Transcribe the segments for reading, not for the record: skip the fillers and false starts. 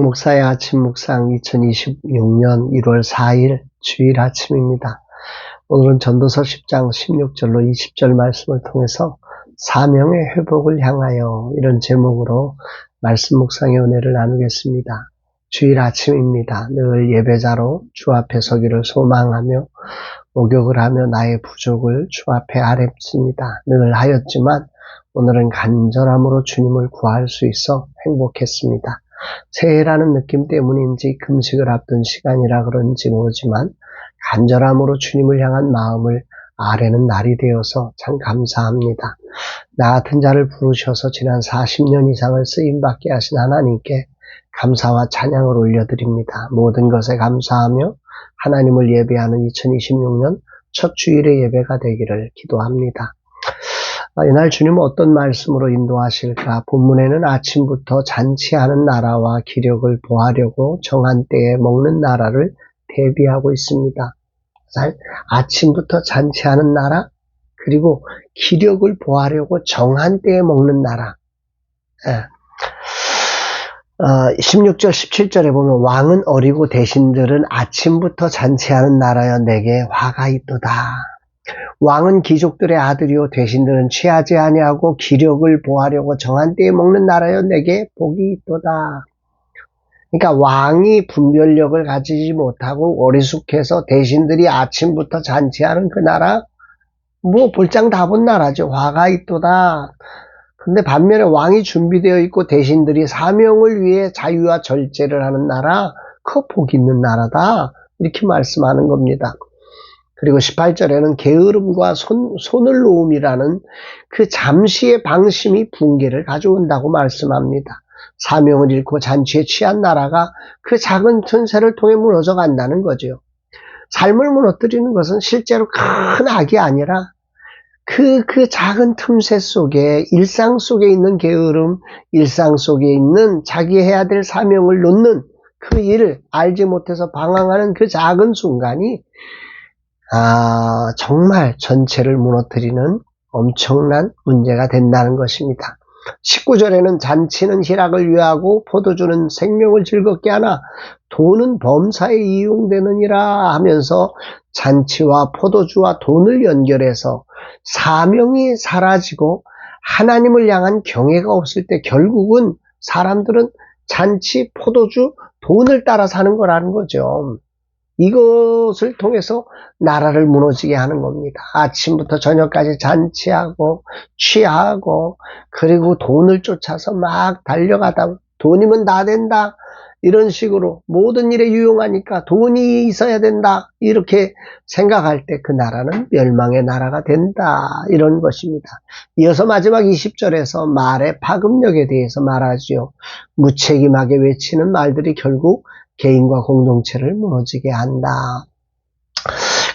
목사의 아침 묵상 2026년 1월 4일 주일 아침입니다. 오늘은 전도서 10장 16절로 20절 말씀을 통해서 사명의 회복을 향하여 이런 제목으로 말씀 묵상의 은혜를 나누겠습니다. 주일 아침입니다. 늘 예배자로 주 앞에 서기를 소망하며 목욕을 하며 나의 부족을 주 앞에 아뢰습니다. 늘 하였지만 오늘은 간절함으로 주님을 구할 수 있어 행복했습니다. 새해라는 느낌 때문인지 금식을 앞둔 시간이라 그런지 모르지만 간절함으로 주님을 향한 마음을 아뢰는 날이 되어서 참 감사합니다. 나 같은 자를 부르셔서 지난 40년 이상을 쓰임받게 하신 하나님께 감사와 찬양을 올려드립니다. 모든 것에 감사하며 하나님을 예배하는 2026년 첫 주일의 예배가 되기를 기도합니다. 이날 주님은 어떤 말씀으로 인도하실까? 본문에는 아침부터 잔치하는 나라와 기력을 보하려고 정한 때에 먹는 나라를 대비하고 있습니다. 아침부터 잔치하는 나라, 그리고 기력을 보하려고 정한 때에 먹는 나라. 16절, 17절에 보면 왕은 어리고 대신들은 아침부터 잔치하는 나라여 내게 화가 있도다. 왕은 귀족들의 아들이요 대신들은 취하지 아니하고 기력을 보하려고 정한 때에 먹는 나라여 내게 복이 있도다. 그러니까 왕이 분별력을 가지지 못하고 어리숙해서 대신들이 아침부터 잔치하는 그 나라, 볼장 다 본 나라죠. 화가 있도다. 근데 반면에 왕이 준비되어 있고 대신들이 사명을 위해 자유와 절제를 하는 나라, 그 복 있는 나라다. 이렇게 말씀하는 겁니다. 그리고 18절에는 게으름과 손을 놓음이라는 그 잠시의 방심이 붕괴를 가져온다고 말씀합니다. 사명을 잃고 잔치에 취한 나라가 그 작은 틈새를 통해 무너져 간다는 거죠. 삶을 무너뜨리는 것은 실제로 큰 악이 아니라 그 작은 틈새 속에 일상 속에 있는 게으름, 일상 속에 있는 자기 해야 될 사명을 놓는 그 일을 알지 못해서 방황하는 그 작은 순간이 정말 전체를 무너뜨리는 엄청난 문제가 된다는 것입니다. 19절에는 잔치는 희락을 위하고 포도주는 생명을 즐겁게 하나 돈은 범사에 이용되느니라 하면서 잔치와 포도주와 돈을 연결해서 사명이 사라지고 하나님을 향한 경외가 없을 때 결국은 사람들은 잔치, 포도주, 돈을 따라 사는 거라는 거죠. 이것을 통해서 나라를 무너지게 하는 겁니다. 아침부터 저녁까지 잔치하고 취하고 그리고 돈을 쫓아서 막 달려가다 돈이면 다 된다 이런 식으로 모든 일에 유용하니까 돈이 있어야 된다 이렇게 생각할 때 그 나라는 멸망의 나라가 된다 이런 것입니다. 이어서 마지막 20절에서 말의 파급력에 대해서 말하지요. 무책임하게 외치는 말들이 결국 개인과 공동체를 무너지게 한다.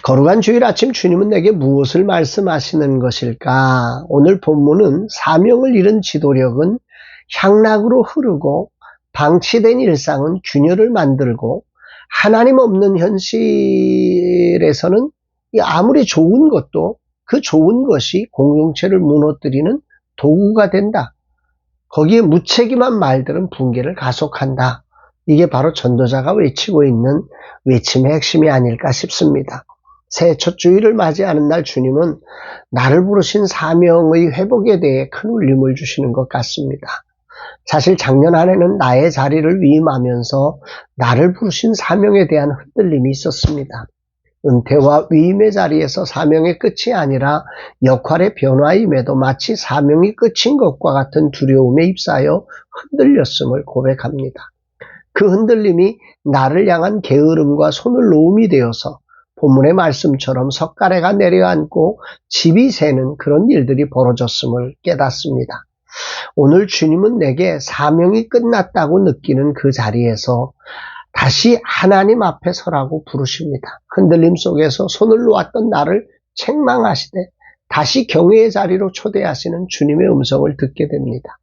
거룩한 주일 아침 주님은 내게 무엇을 말씀하시는 것일까? 오늘 본문은 사명을 잃은 지도력은 향락으로 흐르고 방치된 일상은 균열을 만들고 하나님 없는 현실에서는 아무리 좋은 것도 그 좋은 것이 공동체를 무너뜨리는 도구가 된다. 거기에 무책임한 말들은 붕괴를 가속한다. 이게 바로 전도자가 외치고 있는 외침의 핵심이 아닐까 싶습니다. 새해 첫 주일을 맞이하는 날 주님은 나를 부르신 사명의 회복에 대해 큰 울림을 주시는 것 같습니다. 사실 작년 한 해는 나의 자리를 위임하면서 나를 부르신 사명에 대한 흔들림이 있었습니다. 은퇴와 위임의 자리에서 사명의 끝이 아니라 역할의 변화임에도 마치 사명이 끝인 것과 같은 두려움에 휩싸여 흔들렸음을 고백합니다. 그 흔들림이 나를 향한 게으름과 손을 놓음이 되어서 본문의 말씀처럼 석가래가 내려앉고 집이 새는 그런 일들이 벌어졌음을 깨닫습니다. 오늘 주님은 내게 사명이 끝났다고 느끼는 그 자리에서 다시 하나님 앞에 서라고 부르십니다. 흔들림 속에서 손을 놓았던 나를 책망하시되 다시 경외의 자리로 초대하시는 주님의 음성을 듣게 됩니다.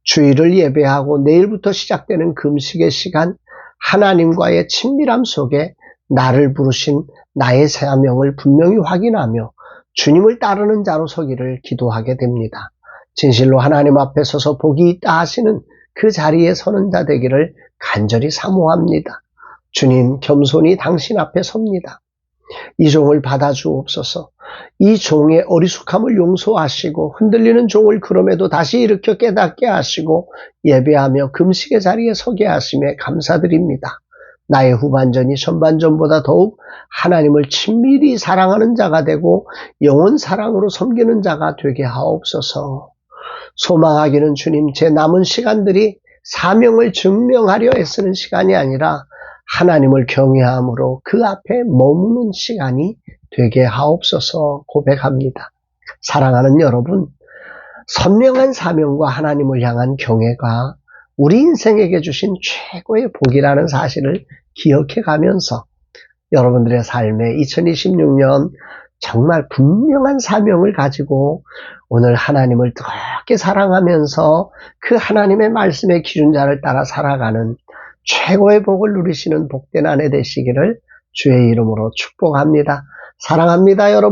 주일을 예배하고 내일부터 시작되는 금식의 시간, 하나님과의 친밀함 속에 나를 부르신 나의 사명을 분명히 확인하며 주님을 따르는 자로 서기를 기도하게 됩니다. 진실로 하나님 앞에 서서 복이 있다 하시는 그 자리에 서는 자 되기를 간절히 사모합니다. 주님, 겸손히 당신 앞에 섭니다. 이 종을 받아주옵소서. 이 종의 어리숙함을 용서하시고 흔들리는 종을 그럼에도 다시 일으켜 깨닫게 하시고 예배하며 금식의 자리에 서게 하심에 감사드립니다. 나의 후반전이 전반전보다 더욱 하나님을 친밀히 사랑하는 자가 되고 영원 사랑으로 섬기는 자가 되게 하옵소서. 소망하기는 주님, 제 남은 시간들이 사명을 증명하려 애쓰는 시간이 아니라 하나님을 경외함으로 그 앞에 머무는 시간이 되게 하옵소서 고백합니다. 사랑하는 여러분, 선명한 사명과 하나님을 향한 경외가 우리 인생에게 주신 최고의 복이라는 사실을 기억해 가면서 여러분들의 삶에 2026년 정말 분명한 사명을 가지고 오늘 하나님을 뜨겁게 사랑하면서 그 하나님의 말씀의 기준자를 따라 살아가는 최고의 복을 누리시는 복된 한 해 되시기를 주의 이름으로 축복합니다. 사랑합니다, 여러분.